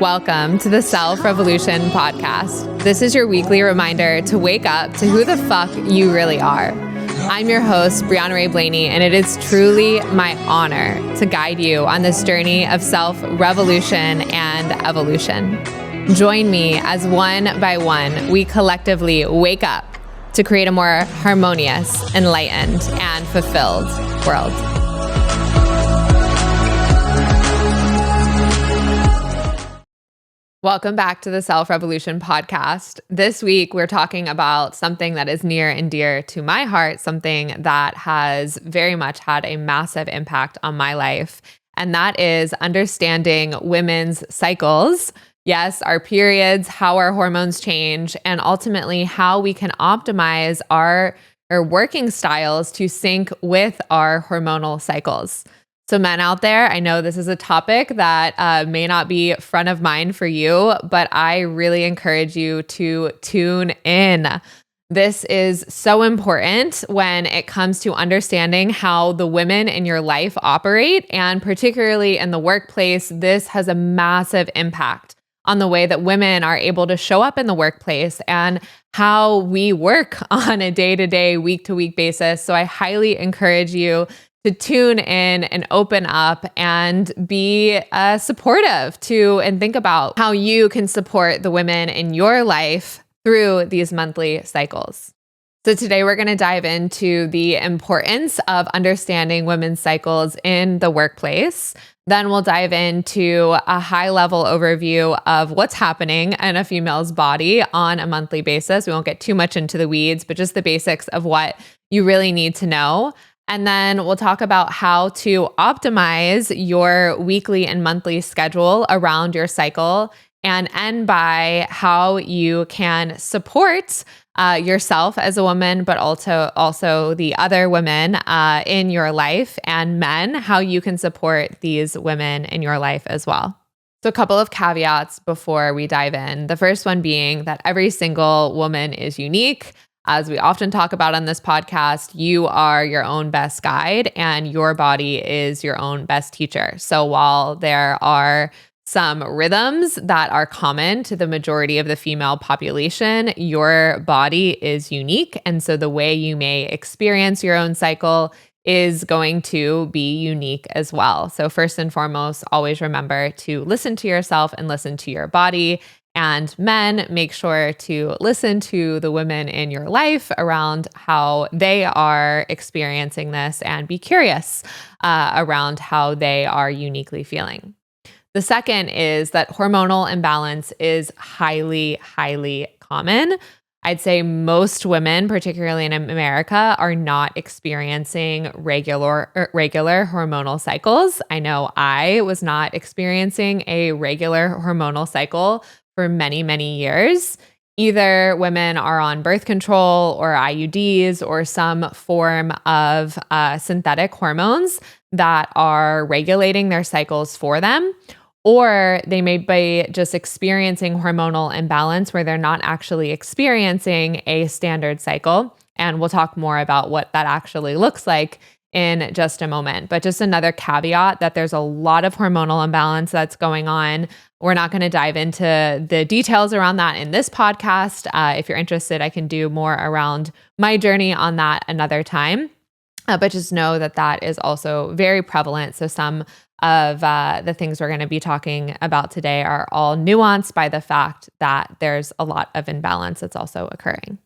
Welcome to the Self-Revolution podcast. This is your weekly reminder to wake up to who the fuck you really are. I'm your host, Breanna Rae Blaney, and it is truly my honor to guide you on this journey of self-revolution and evolution. Join me as one by one, we collectively wake up to create a more harmonious, enlightened, and fulfilled world. Welcome back to the Self-Revolution podcast. This week, we're talking about something that is near and dear to my heart, something that has very much had a massive impact on my life, and that is understanding women's cycles. Yes, our periods, how our hormones change, and ultimately how we can optimize our working styles to sync with our hormonal cycles. So men out there, I know this is a topic that may not be front of mind for you, but I really encourage you to tune in. This is so important when it comes to understanding how the women in your life operate, and particularly in the workplace, this has a massive impact on the way that women are able to show up in the workplace and how we work on a day-to-day, week-to-week basis. So I highly encourage you to tune in and open up and be supportive and think about how you can support the women in your life through these monthly cycles. So today we're going to dive into the importance of understanding women's cycles in the workplace. Then we'll dive into a high-level overview of what's happening in a female's body on a monthly basis. We won't get too much into the weeds, but just the basics of what you really need to know. And then we'll talk about how to optimize your weekly and monthly schedule around your cycle, and end by how you can support yourself as a woman, but also the other women in your life, and men, how you can support these women in your life as well. So a couple of caveats before we dive in. The first one being that every single woman is unique. As we often talk about on this podcast, you are your own best guide and your body is your own best teacher. So while there are some rhythms that are common to the majority of the female population, your body is unique. And so the way you may experience your own cycle is going to be unique as well. So first and foremost, always remember to listen to yourself and listen to your body. And men, make sure to listen to the women in your life around how they are experiencing this, and be curious around how they are uniquely feeling. The second is that hormonal imbalance is highly, highly common. I'd say most women, particularly in America, are not experiencing regular hormonal cycles. I know I was not experiencing a regular hormonal cycle for many, many years. Either women are on birth control or IUDs or some form of synthetic hormones that are regulating their cycles for them, or they may be just experiencing hormonal imbalance where they're not actually experiencing a standard cycle. And we'll talk more about what that actually looks like in just a moment. But just another caveat that there's a lot of hormonal imbalance that's going on. We're not going to dive into the details around that in this podcast. If you're interested, I can do more around my journey on that another time. But just know that that is also very prevalent. So some of the things we're going to be talking about today are all nuanced by the fact that there's a lot of imbalance that's also occurring.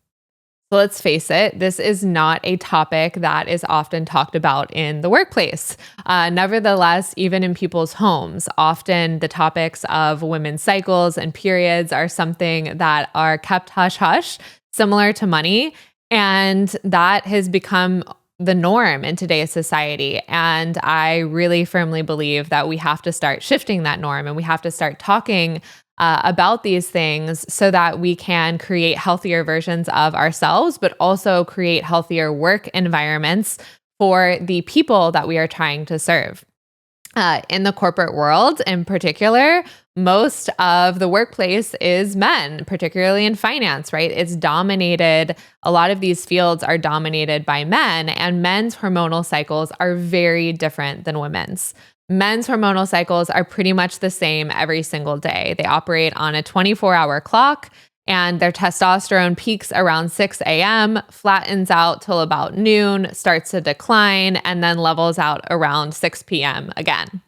So let's face it, this is not a topic that is often talked about in the workplace. Nevertheless, even in people's homes, often the topics of women's cycles and periods are something that are kept hush-hush, similar to money. And that has become the norm in today's society. And I really firmly believe that we have to start shifting that norm, and we have to start talking about these things so that we can create healthier versions of ourselves, but also create healthier work environments for the people that we are trying to serve. In the corporate world in particular, most of the workplace is men, particularly in finance, right? It's dominated. A lot of these fields are dominated by men, and men's hormonal cycles are very different than women's. Men's hormonal cycles are pretty much the same every single day. They operate on a 24-hour clock, and their testosterone peaks around 6 a.m., flattens out till about noon, starts to decline, and then levels out around 6 p.m. again.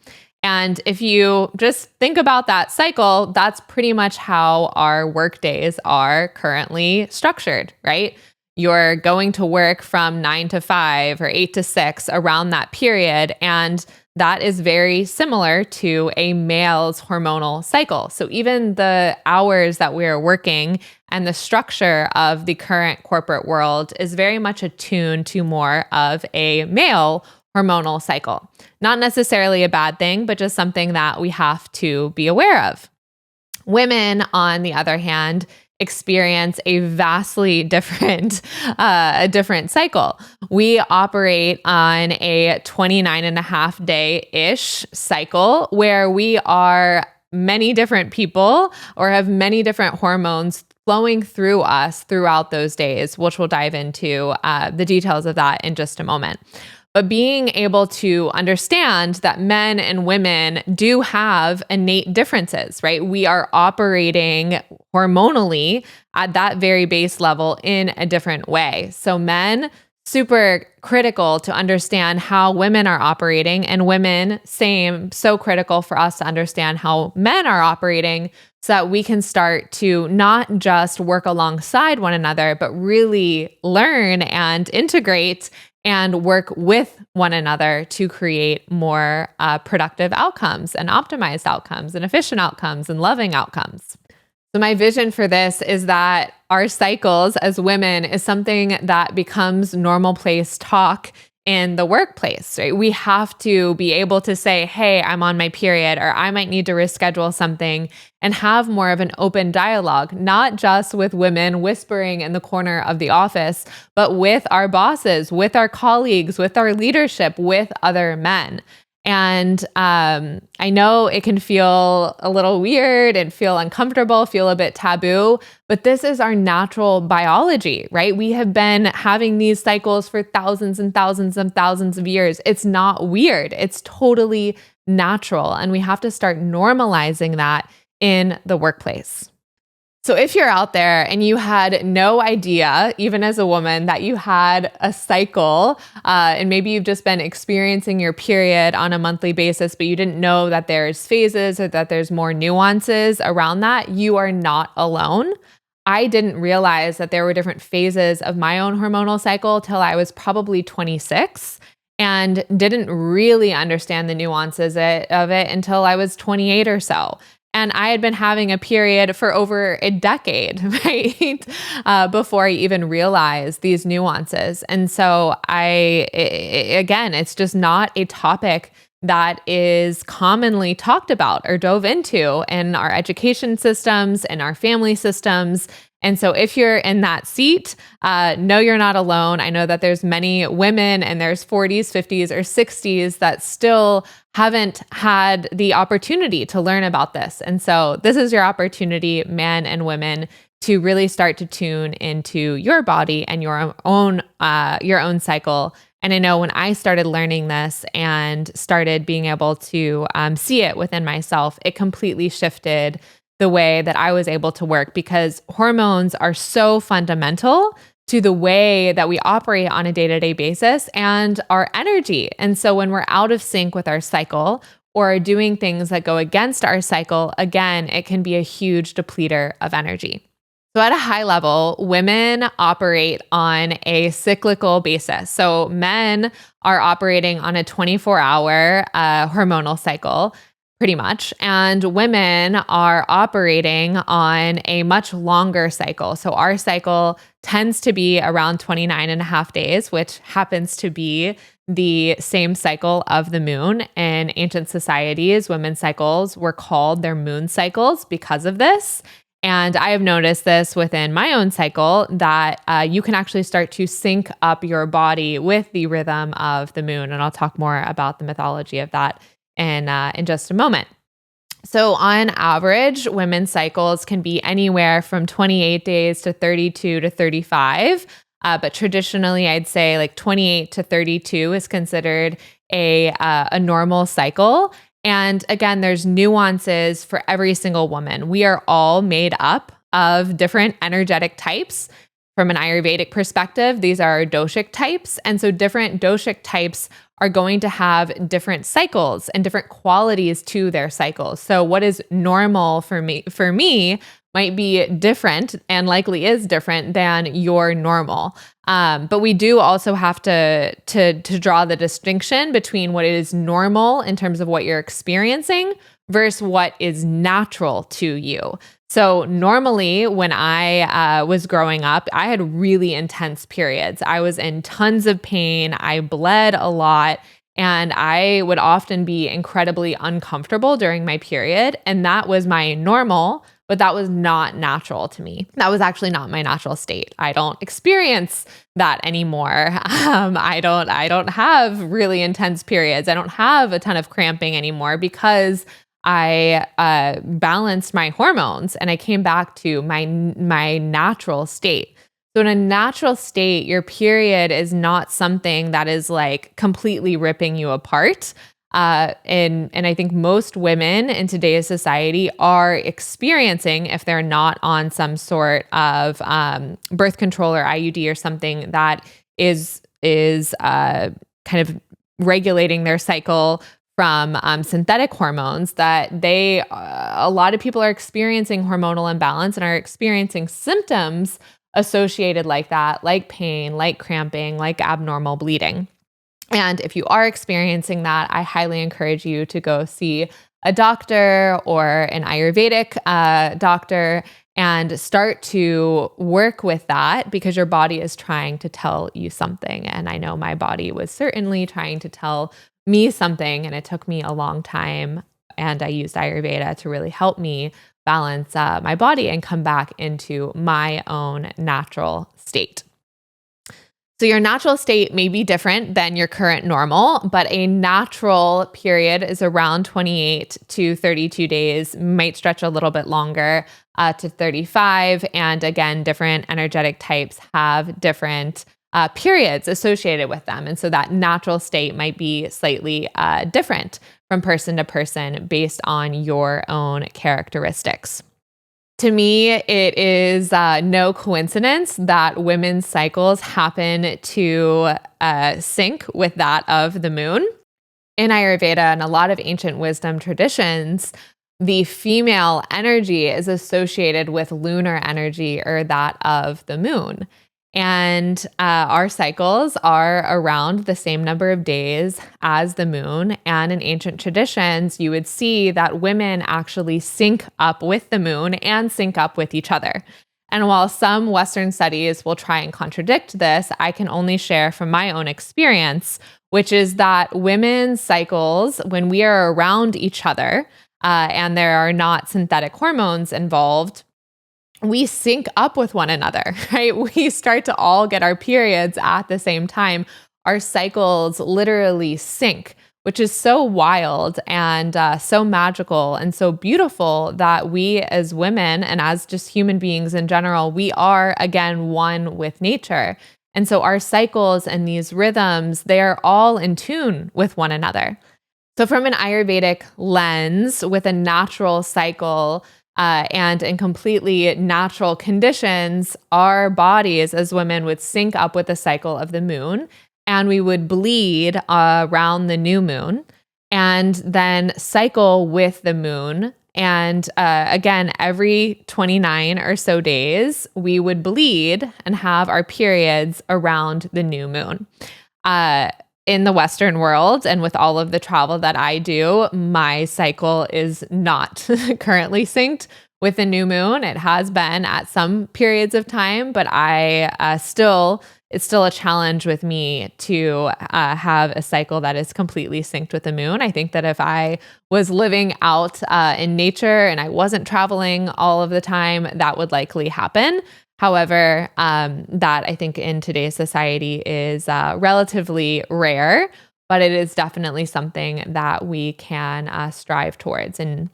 And if you just think about that cycle, that's pretty much how our work days are currently structured, right? You're going to work from 9 to 5 or 8 to 6 around that period. And that is very similar to a male's hormonal cycle. So even the hours that we're working and the structure of the current corporate world is very much attuned to more of a male hormonal cycle. Not necessarily a bad thing, but just something that we have to be aware of. Women, on the other hand, experience a vastly different cycle. We operate on a 29 and a half day-ish cycle where we are many different people or have many different hormones flowing through us throughout those days, which we'll dive into the details of that in just a moment. But being able to understand that men and women do have innate differences, right? We are operating hormonally at that very base level in a different way. So men, super critical to understand how women are operating, and women, same, so critical for us to understand how men are operating so that we can start to not just work alongside one another, but really learn and integrate and work with one another to create more productive outcomes and optimized outcomes and efficient outcomes and loving outcomes. So my vision for this is that our cycles as women is something that becomes normal place talk in the workplace, right? We have to be able to say, hey, I'm on my period, or I might need to reschedule something, and have more of an open dialogue, not just with women whispering in the corner of the office, but with our bosses, with our colleagues, with our leadership, with other men. And I know it can feel a little weird and feel uncomfortable, feel a bit taboo, but this is our natural biology, right? We have been having these cycles for thousands and thousands and thousands of years. It's not weird. It's totally natural. And we have to start normalizing that in the workplace. So if you're out there and you had no idea, even as a woman, that you had a cycle, and maybe you've just been experiencing your period on a monthly basis, but you didn't know that there's phases or that there's more nuances around that, you are not alone. I didn't realize that there were different phases of my own hormonal cycle till I was probably 26. And didn't really understand the nuances of it until I was 28 or so. And I had been having a period for over a decade, right? Before I even realized these nuances. And so again, it's just not a topic that is commonly talked about or dove into in our education systems and our family systems. And so if you're in that seat, no, you're not alone. I know that there's many women and there's 40s, 50s, or 60s that still haven't had the opportunity to learn about this. And so this is your opportunity, men and women, to really start to tune into your body and your own cycle. And I know when I started learning this and started being able to see it within myself, it completely shifted the way that I was able to work, because hormones are so fundamental to the way that we operate on a day-to-day basis and our energy. And so when we're out of sync with our cycle or doing things that go against our cycle, again, it can be a huge depleter of energy. So at a high level, women operate on a cyclical basis. So men are operating on a 24-hour hormonal cycle, pretty much. And women are operating on a much longer cycle. So our cycle tends to be around 29 and a half days, which happens to be the same cycle of the moon. In ancient societies, women's cycles were called their moon cycles because of this. And I have noticed this within my own cycle that you can actually start to sync up your body with the rhythm of the moon. And I'll talk more about the mythology of that in just a moment. So on average, women's cycles can be anywhere from 28 days to 32 to 35. But traditionally, I'd say like 28 to 32 is considered a normal cycle. And again, there's nuances for every single woman. We are all made up of different energetic types. From an Ayurvedic perspective, these are doshic types. And so different doshic types are going to have different cycles and different qualities to their cycles. So what is normal for me might be different and likely is different than your normal. But we do also have to draw the distinction between what is normal in terms of what you're experiencing versus what is natural to you. So normally when I was growing up, I had really intense periods. I was in tons of pain. I bled a lot. And I would often be incredibly uncomfortable during my period. And that was my normal, but that was not natural to me. That was actually not my natural state. I don't experience that anymore. I don't have really intense periods. I don't have a ton of cramping anymore because I balanced my hormones and I came back to my natural state. So in a natural state, your period is not something that is like completely ripping you apart. And I think most women in today's society are experiencing, if they're not on some sort of birth control or IUD or something that is kind of regulating their cycle from synthetic hormones, that a lot of people are experiencing hormonal imbalance and are experiencing symptoms associated like that, like pain, like cramping, like abnormal bleeding. And if you are experiencing that, I highly encourage you to go see a doctor or an Ayurvedic doctor and start to work with that, because your body is trying to tell you something. And I know my body was certainly trying to tell me something, and it took me a long time. And I used Ayurveda to really help me balance my body and come back into my own natural state. So your natural state may be different than your current normal, but a natural period is around 28 to 32 days, might stretch a little bit longer to 35. And again, different energetic types have different periods associated with them. And so that natural state might be slightly different from person to person based on your own characteristics. To me, it is no coincidence that women's cycles happen to sync with that of the moon. In Ayurveda and a lot of ancient wisdom traditions, the female energy is associated with lunar energy, or that of the moon. And our cycles are around the same number of days as the moon. And in ancient traditions, you would see that women actually sync up with the moon and sync up with each other. And while some Western studies will try and contradict this, I can only share from my own experience, which is that women's cycles, when we are around each other and there are not synthetic hormones involved, we sync up with one another, right? We start to all get our periods at the same time. Our cycles literally sync, which is so wild and so magical and so beautiful that we as women and as just human beings in general, we are again one with nature. And so our cycles and these rhythms, they are all in tune with one another. So from an Ayurvedic lens, with a natural cycle, and in completely natural conditions, our bodies as women would sync up with the cycle of the moon, and we would bleed around the new moon and then cycle with the moon. And again, every 29 or so days, we would bleed and have our periods around the new moon. In the Western world, and with all of the travel that I do, my cycle is not currently synced with the new moon. It has been at some periods of time, but it's still a challenge with me to have a cycle that is completely synced with the moon. I think that if I was living out in nature and I wasn't traveling all of the time, that would likely happen. However, that I think in today's society is relatively rare, but it is definitely something that we can strive towards. And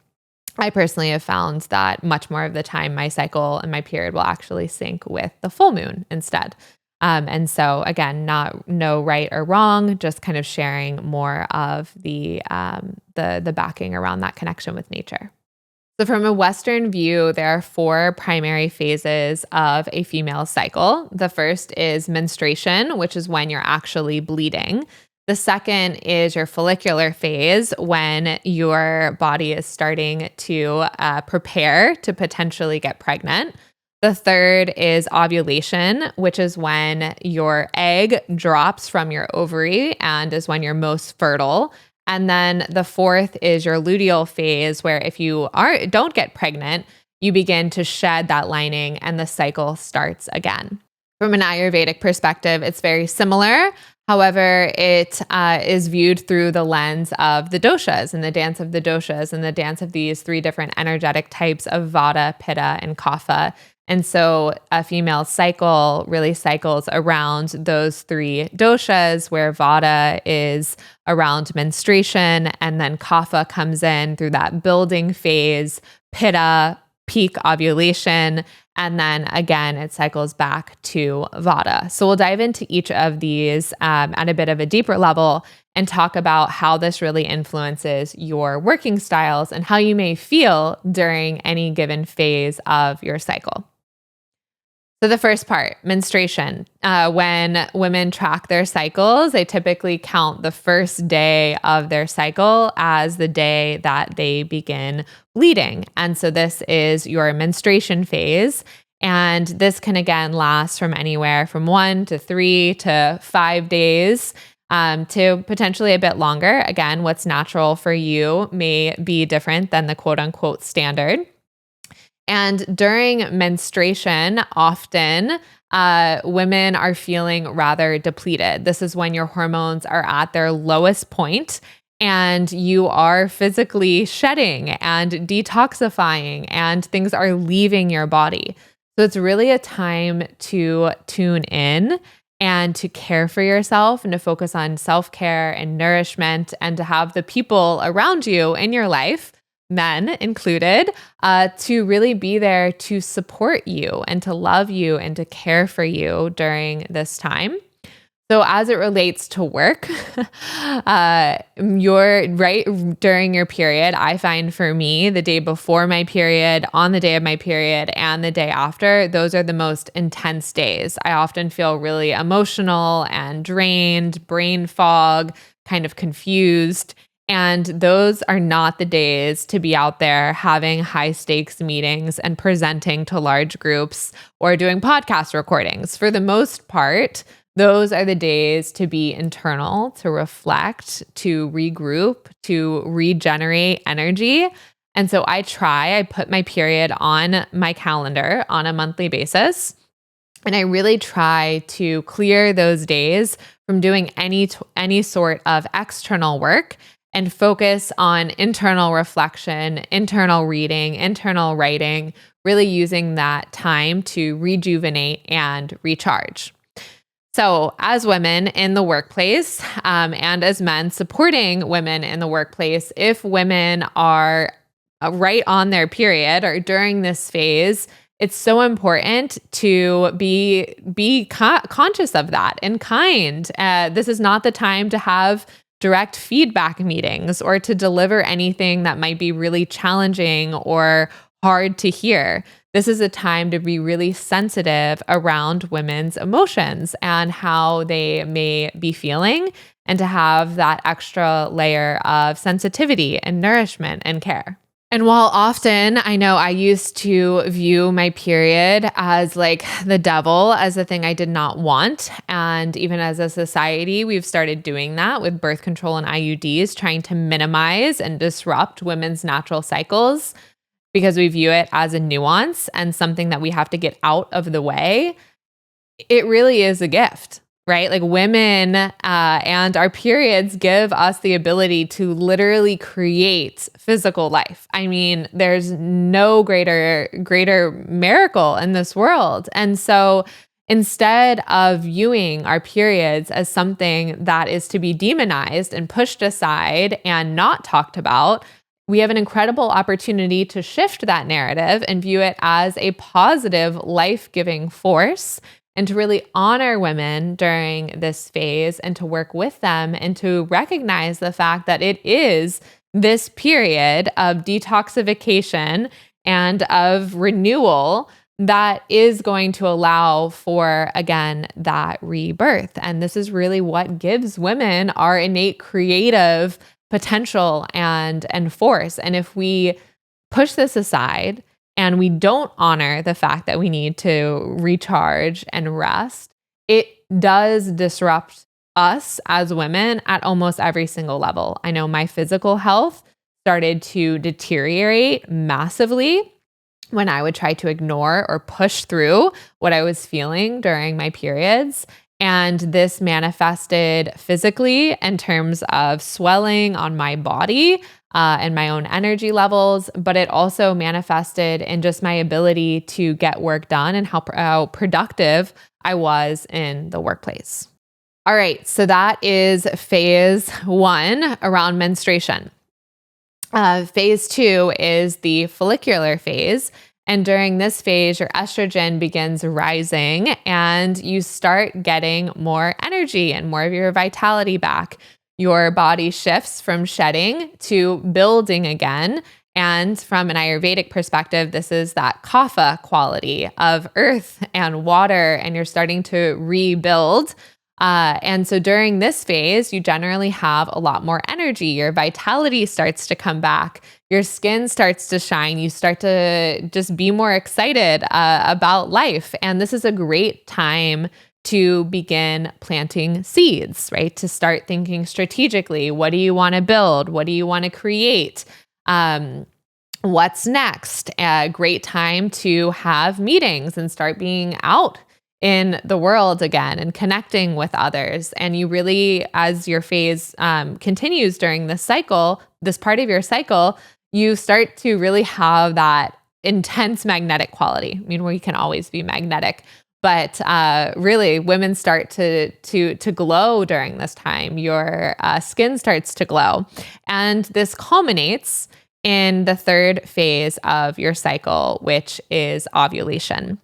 I personally have found that much more of the time, my cycle and my period will actually sync with the full moon instead. And so again, no right or wrong, just kind of sharing more of the backing around that connection with nature. So from a Western view, there are 4 primary phases of a female cycle. The first is menstruation, which is when you're actually bleeding. The second is your follicular phase, when your body is starting to prepare to potentially get pregnant. The third is ovulation, which is when your egg drops from your ovary and is when you're most fertile. And then the fourth is your luteal phase, where if you don't get pregnant, you begin to shed that lining and the cycle starts again. From an Ayurvedic perspective, it's very similar. However, it is viewed through the lens of the doshas and the dance of the doshas and the dance of these 3 different energetic types of Vata, Pitta, and Kapha. And so a female cycle really cycles around those 3 doshas, where Vata is around menstruation, and then Kapha comes in through that building phase, Pitta, peak ovulation, and then again, it cycles back to Vata. So we'll dive into each of these at a bit of a deeper level and talk about how this really influences your working styles and how you may feel during any given phase of your cycle. So the first part, menstruation. When women track their cycles, they typically count the first day of their cycle as the day that they begin bleeding. And so this is your menstruation phase. And this can again last from anywhere from 1 to 3 to 5 days, to potentially a bit longer. Again, what's natural for you may be different than the quote unquote standard. And during menstruation, often women are feeling rather depleted. This is when your hormones are at their lowest point and you are physically shedding and detoxifying and things are leaving your body. So it's really a time to tune in and to care for yourself and to focus on self-care and nourishment and to have the people around you in your life, men included, to really be there to support you and to love you and to care for you during this time. So as it relates to work, you're right during your period. I find for me, the day before my period, on the day of my period, and the day after, those are the most intense days. I often feel really emotional and drained, brain fog, kind of confused. And those are not the days to be out there having high stakes meetings and presenting to large groups or doing podcast recordings. For the most part, those are the days to be internal, to reflect, to regroup, to regenerate energy. And so I put my period on my calendar on a monthly basis. And I really try to clear those days from doing any sort of external work and focus on internal reflection, internal reading, internal writing, really using that time to rejuvenate and recharge. So as women in the workplace, and as men supporting women in the workplace, if women are right on their period or during this phase, it's so important to be conscious of that and kind. This is not the time to have direct feedback meetings or to deliver anything that might be really challenging or hard to hear. This is a time to be really sensitive around women's emotions and how they may be feeling, and to have that extra layer of sensitivity and nourishment and care. And while often I know I used to view my period as like the devil, as a thing I did not want. And even as a society, we've started doing that with birth control and IUDs, trying to minimize and disrupt women's natural cycles because we view it as a nuance and something that we have to get out of the way. It really is a gift, right? Like women and our periods give us the ability to literally create physical life. I mean, there's no greater miracle in this world. And so instead of viewing our periods as something that is to be demonized and pushed aside and not talked about, we have an incredible opportunity to shift that narrative and view it as a positive, life-giving force and to really honor women during this phase and to work with them and to recognize the fact that it is this period of detoxification and of renewal that is going to allow for, again, that rebirth. And this is really what gives women our innate creative potential and force. And if we push this aside and we don't honor the fact that we need to recharge and rest, it does disrupt us as women at almost every single level. I know my physical health started to deteriorate massively when I would try to ignore or push through what I was feeling during my periods. And this manifested physically in terms of swelling on my body and my own energy levels, but it also manifested in just my ability to get work done and how productive I was in the workplace. All right, so that is phase 1 around menstruation. Phase 2 is the follicular phase. And during this phase, your estrogen begins rising and you start getting more energy and more of your vitality back. Your body shifts from shedding to building again. And from an Ayurvedic perspective, this is that kapha quality of earth and water, and you're starting to rebuild. And so during this phase, you generally have a lot more energy. Your vitality starts to come back. Your skin starts to shine. You start to just be more excited about life. And this is a great time to begin planting seeds, right? To start thinking strategically. What do you want to build? What do you want to create? What's next? A great time to have meetings and start being out in the world again and connecting with others. And you really, as your phase continues during this cycle, this part of your cycle, you start to really have that intense magnetic quality. I mean, we can always be magnetic, but really women start to glow during this time. Your skin starts to glow. And this culminates in the third phase of your cycle, which is ovulation.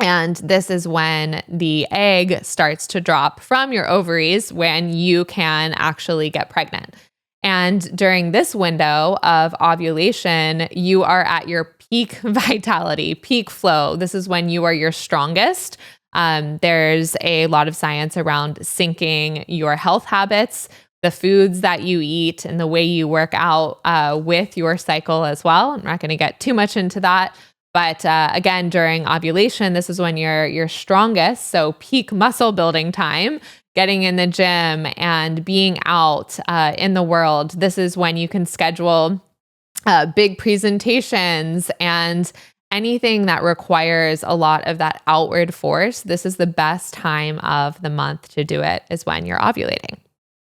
And this is when the egg starts to drop from your ovaries when you can actually get pregnant. And during this window of ovulation, you are at your peak vitality, peak flow. This is when you are your strongest. There's a lot of science around syncing your health habits, the foods that you eat, and the way you work out with your cycle as well. I'm not going to get too much into that. But again, during ovulation, this is when you're strongest. So peak muscle building time, getting in the gym and being out in the world. This is when you can schedule big presentations and anything that requires a lot of that outward force. This is the best time of the month to do it, is when you're ovulating.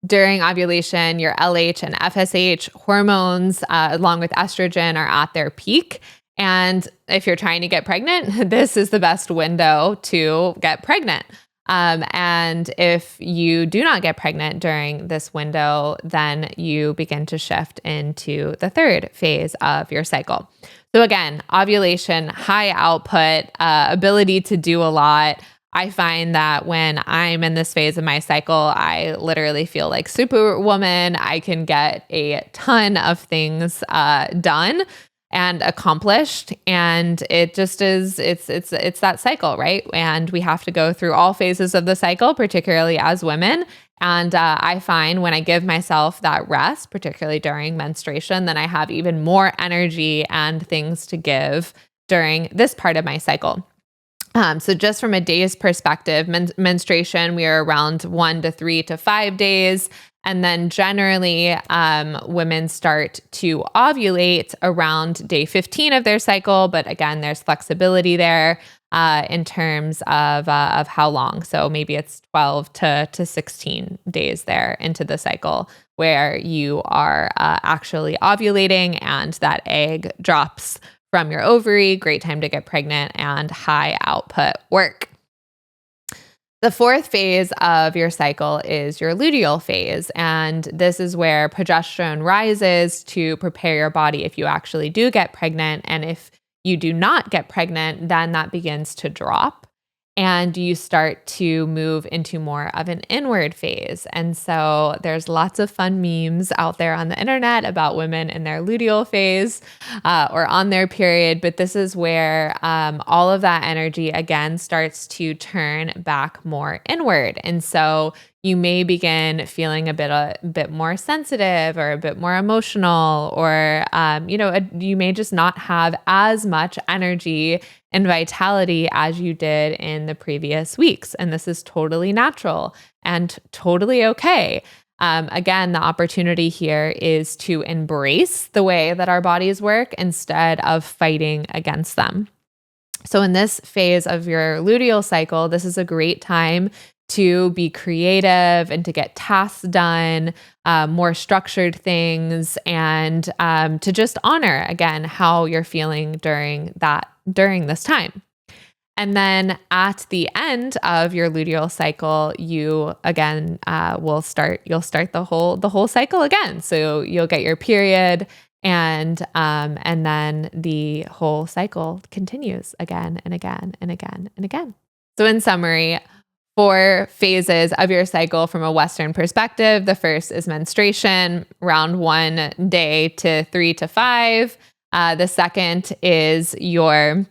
During ovulation, your LH and FSH hormones, along with estrogen, are at their peak. And if you're trying to get pregnant, this is the best window to get pregnant. And if you do not get pregnant during this window, then you begin to shift into the third phase of your cycle. So again, ovulation, high output, ability to do a lot. I find that when I'm in this phase of my cycle, I literally feel like Superwoman. I can get a ton of things done and accomplished. And it just is, it's that cycle, right? And we have to go through all phases of the cycle, particularly as women. And I find when I give myself that rest, particularly during menstruation, then I have even more energy and things to give during this part of my cycle. So just from a day's perspective, menstruation, we are around 1 to 3 to 5 days. And then generally, women start to ovulate around day 15 of their cycle. But again, there's flexibility there in terms of how long. So maybe it's 12 to 16 days there into the cycle where you are actually ovulating and that egg drops from your ovary. Great time to get pregnant and high output work. The fourth phase of your cycle is your luteal phase. And this is where progesterone rises to prepare your body if you actually do get pregnant. And if you do not get pregnant, then that begins to drop. and you start to move into more of an inward phase. And so there's lots of fun memes out there on the internet about women in their luteal phase or on their period. But this is where all of that energy again starts to turn back more inward. And so you may begin feeling a bit more sensitive or a bit more emotional, or you may just not have as much energy and vitality as you did in the previous weeks. And this is totally natural and totally okay. Again, the opportunity here is to embrace the way that our bodies work instead of fighting against them. So in this phase of your luteal cycle, this is a great time to be creative and to get tasks done, more structured things, and to just honor again how you're feeling during this time. And then at the end of your luteal cycle, you again you'll start the whole cycle again. So you'll get your period, and then the whole cycle continues again and again and again and again. So in summary, 4 phases of your cycle from a Western perspective. The first is menstruation, round 1, day to 3 to 5. The second is your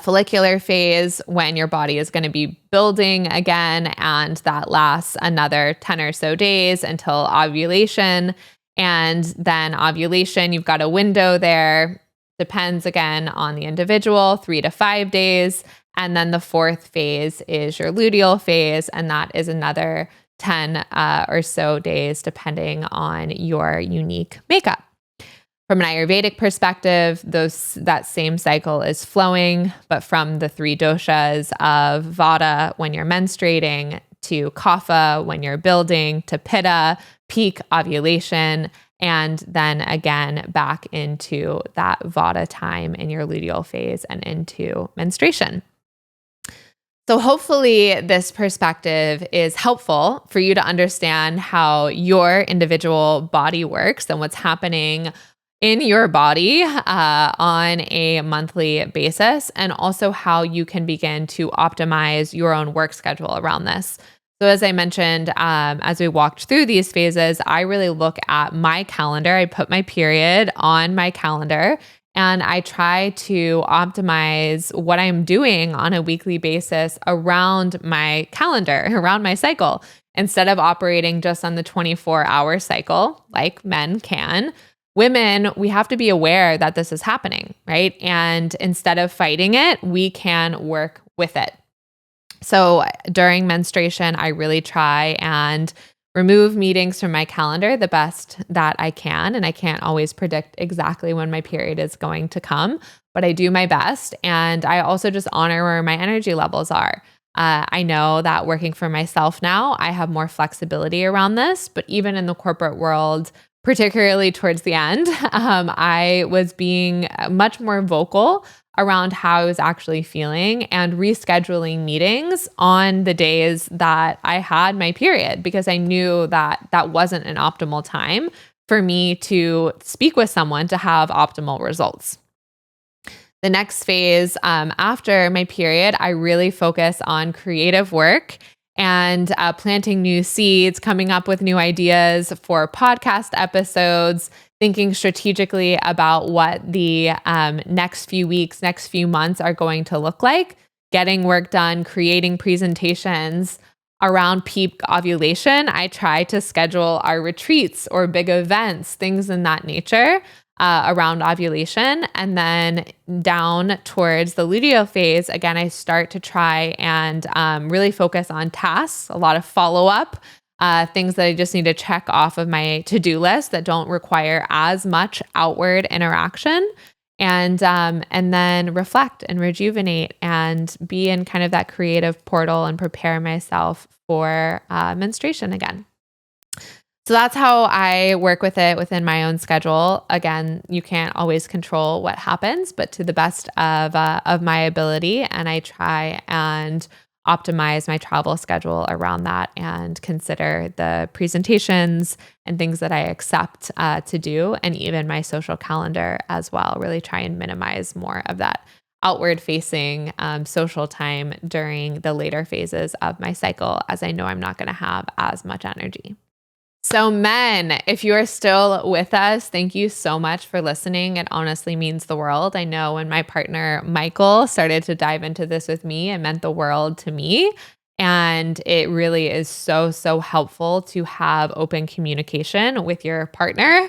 follicular phase, when your body is going to be building again, and that lasts another 10 or so days until ovulation. And then ovulation, you've got a window there. Depends again on the individual, 3 to 5 days. And then the 4th phase is your luteal phase, and that is another 10 or so days, depending on your unique makeup. From an Ayurvedic perspective, that same cycle is flowing, but from the 3 doshas of Vata when you're menstruating, to Kapha when you're building, to Pitta, peak ovulation, and then again back into that Vata time in your luteal phase and into menstruation. So hopefully this perspective is helpful for you to understand how your individual body works and what's happening in your body on a monthly basis, and also how you can begin to optimize your own work schedule around this. So as I mentioned, as we walked through these phases, I really look at my calendar. I put my period on my calendar, and I try to optimize what I'm doing on a weekly basis around my calendar, around my cycle, instead of operating just on the 24-hour cycle like men can. Women, we have to be aware that this is happening, right? And instead of fighting it, we can work with it. So during menstruation, I really try and remove meetings from my calendar the best that I can. And I can't always predict exactly when my period is going to come, but I do my best. And I also just honor where my energy levels are. I know that working for myself now, I have more flexibility around this, but even in the corporate world, particularly towards the end, I was being much more vocal around how I was actually feeling and rescheduling meetings on the days that I had my period, because I knew that that wasn't an optimal time for me to speak with someone to have optimal results. The next phase after my period, I really focus on creative work and planting new seeds, coming up with new ideas for podcast episodes, thinking strategically about what the next few weeks, next few months are going to look like, getting work done, creating presentations. Around peak ovulation, I try to schedule our retreats or big events, things in that nature around ovulation. And then down towards the luteal phase, again, I start to try and really focus on tasks, a lot of follow-up, things that I just need to check off of my to-do list that don't require as much outward interaction, and then reflect and rejuvenate and be in kind of that creative portal and prepare myself for menstruation again. So that's how I work with it within my own schedule. Again, you can't always control what happens, but to the best of my ability, and I try and optimize my travel schedule around that and consider the presentations and things that I accept to do, and even my social calendar as well. Really try and minimize more of that outward facing social time during the later phases of my cycle, as I know I'm not going to have as much energy. So men, if you are still with us, thank you so much for listening. It honestly means the world. I know when my partner, Michael, started to dive into this with me, it meant the world to me. And it really is so, so helpful to have open communication with your partner,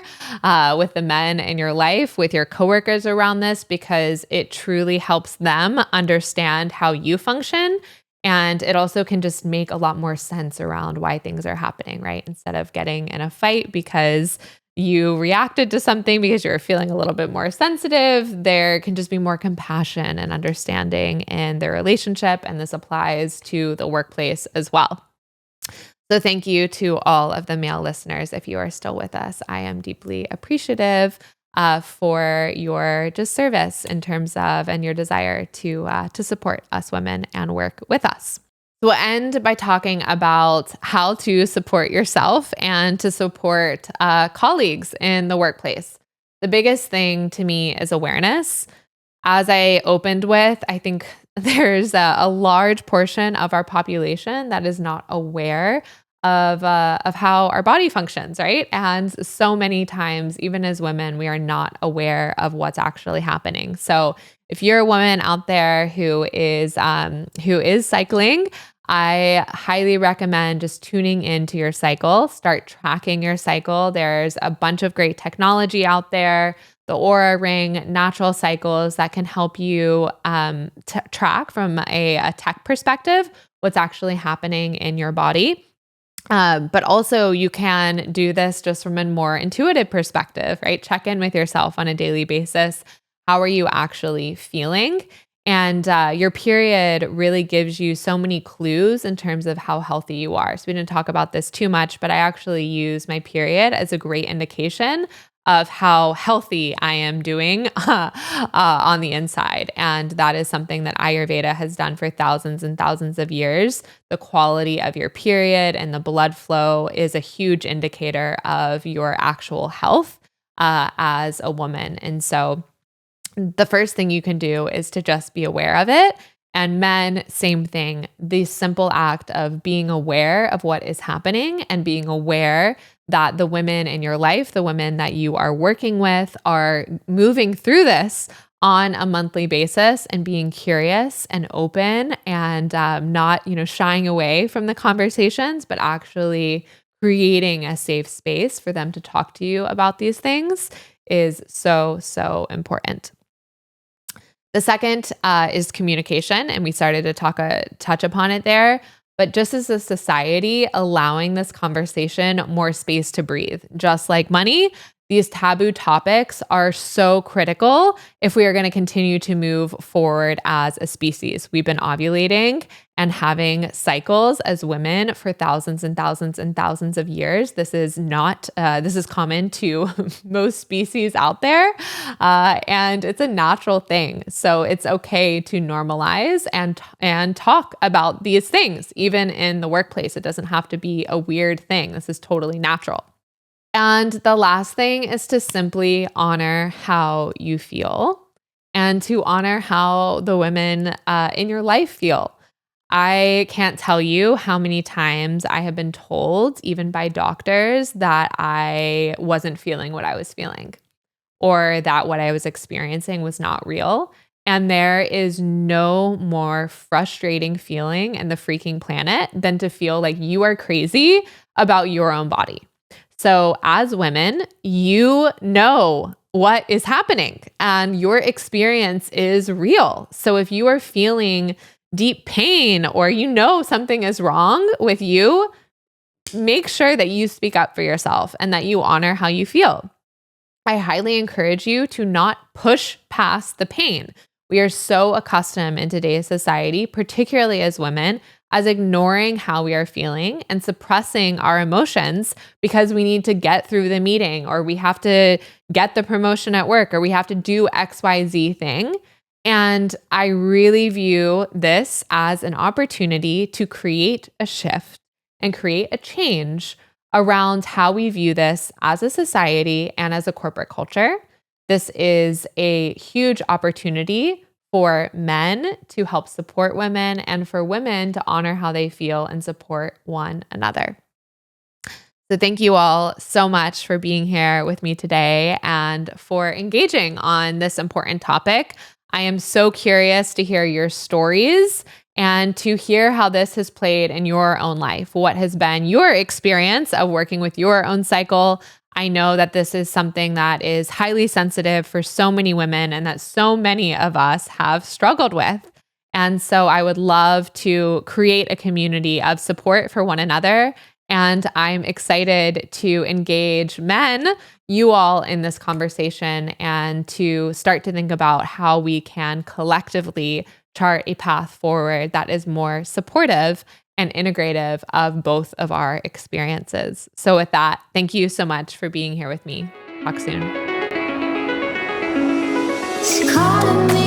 with the men in your life, with your coworkers around this, because it truly helps them understand how you function. And it also can just make a lot more sense around why things are happening, right? Instead of getting in a fight because you reacted to something because you're feeling a little bit more sensitive, there can just be more compassion and understanding in the relationship. And this applies to the workplace as well. So thank you to all of the male listeners. If you are still with us, I am deeply appreciative for your just service in terms of and your desire to support us women and work with us. So we'll end by talking about how to support yourself and to support colleagues in the workplace. The biggest thing to me is awareness. As I opened with, I think there's a large portion of our population that is not aware of how our body functions, right? And so many times, even as women, we are not aware of what's actually happening. So if you're a woman out there who is cycling, I highly recommend just tuning into your cycle, start tracking your cycle. There's a bunch of great technology out there, the Aura Ring, natural cycles that can help you track from a tech perspective what's actually happening in your body. But also you can do this just from a more intuitive perspective, right? Check in with yourself on a daily basis. How are you actually feeling? And your period really gives you so many clues in terms of how healthy you are. So we didn't talk about this too much, but I actually use my period as a great indication of how healthy I am doing on the inside. And that is something that Ayurveda has done for thousands and thousands of years. The quality of your period and the blood flow is a huge indicator of your actual health as a woman. And so the first thing you can do is to just be aware of it. And men, same thing. The simple act of being aware of what is happening and being aware that the women in your life, the women that you are working with, are moving through this on a monthly basis and being curious and open and not, shying away from the conversations, but actually creating a safe space for them to talk to you about these things is so, so important. The second is communication, and we started to touch upon it there. But just as a society, allowing this conversation more space to breathe, just like money, these taboo topics are so critical if we are going to continue to move forward as a species. We've been ovulating and having cycles as women for thousands and thousands and thousands of years. This is not, this is common to most species out there. And it's a natural thing. So it's okay to normalize and talk about these things, even in the workplace. It doesn't have to be a weird thing. This is totally natural. And the last thing is to simply honor how you feel and to honor how the women in your life feel. I can't tell you how many times I have been told, even by doctors, that I wasn't feeling what I was feeling or that what I was experiencing was not real. And there is no more frustrating feeling in the freaking planet than to feel like you are crazy about your own body. So as women, you know what is happening and your experience is real. So if you are feeling deep pain or something is wrong with you, make sure that you speak up for yourself and that you honor how you feel. I highly encourage you to not push past the pain. We are so accustomed in today's society, particularly as women, as ignoring how we are feeling and suppressing our emotions because we need to get through the meeting or we have to get the promotion at work or we have to do XYZ thing. And I really view this as an opportunity to create a shift and create a change around how we view this as a society and as a corporate culture. This is a huge opportunity for men to help support women and for women to honor how they feel and support one another. So thank you all so much for being here with me today and for engaging on this important topic. I am so curious to hear your stories and to hear how this has played in your own life. What has been your experience of working with your own cycle? I know that this is something that is highly sensitive for so many women and that so many of us have struggled with. And so I would love to create a community of support for one another. And I'm excited to engage men, you all, in this conversation and to start to think about how we can collectively chart a path forward that is more supportive and integrative of both of our experiences. So with that, thank you so much for being here with me. Talk soon. She calling me